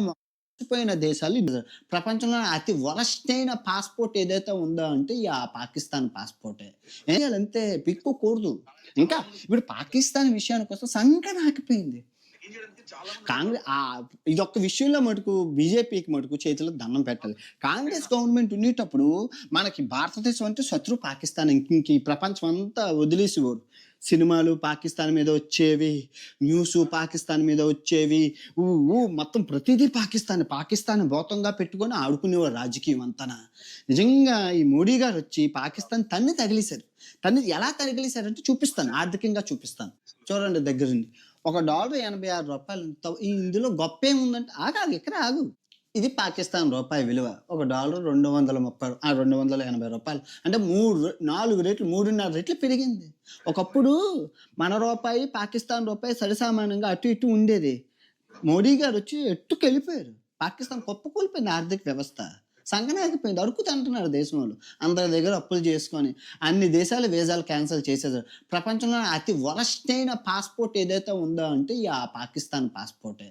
మర్చిపోయిన దేశాలు ప్రపంచంలోనే అతి వరస్ట్ అయిన పాస్‌పోర్ట్ ఏదైతే ఉందో అంటే ఆ పాకిస్తాన్ పాస్‌పోర్టే. ఏం చేయాలంటే పిక్కోకూడదు. ఇంకా ఇప్పుడు పాకిస్తాన్ విషయానికొస్తే సంకనాకిపోయింది. ఇదొక్క విషయంలో మటుకు బీజేపీకి మటుకు చేతులకు దండం పెట్టాలి. కాంగ్రెస్ గవర్నమెంట్ ఉండేటప్పుడు మనకి భారతదేశం అంటే శత్రువు పాకిస్తాన్. ఇంక ఈ ప్రపంచం అంతా వదిలేసేవారు. సినిమాలు పాకిస్తాన్ మీద వచ్చేవి. న్యూసు పాకిస్తాన్ మీద వచ్చేవి. ఊ ఊ మొత్తం ప్రతీదీ పాకిస్తానే. పాకిస్తాన్ భౌతంగా పెట్టుకొని ఆడుకునేవారు రాజకీయం అంతాన. నిజంగా ఈ మోడీ గారొచ్చి పాకిస్తాన్ తగిలేశారు. ఎలా తగిలేశారంటే చూపిస్తాను. ఆర్థికంగా చూపిస్తాను. చూడండి దగ్గరుండి. ఒక డాలర్ రూ. 86 ఇందులో గొప్పేముందంటే ఆగాగు ఇక్కడే ఆగు. ఇది పాకిస్తాన్ రూపాయి విలువ. ఒక డాలర్ 280 అంటే 4 రెట్లు 3.5 రెట్లు పెరిగింది. ఒకప్పుడు మన రూపాయి, పాకిస్తాన్ రూపాయి సరిసమానంగా అటు ఇటు ఉండేది. మోడీ గారొచ్చి ఎత్తుకెళ్ళిపోయారు. పాకిస్తాన్ కుప్పకూలిపోయింది ఆర్థిక వ్యవస్థ. సంకనాకిపోయింది. అడుక్కు తింటున్నారు దేశంలోళ్ళు. అందరి దగ్గర అప్పులు చేసుకొని, అన్ని దేశాల వీసాలు క్యాన్సెల్ చేసేసారు. ప్రపంచంలోనే అతి వరస్ట్ అయిన పాస్‌పోర్ట్ ఏదైతే ఉందో అంటే పాకిస్తాన్ పాస్‌పోర్టే.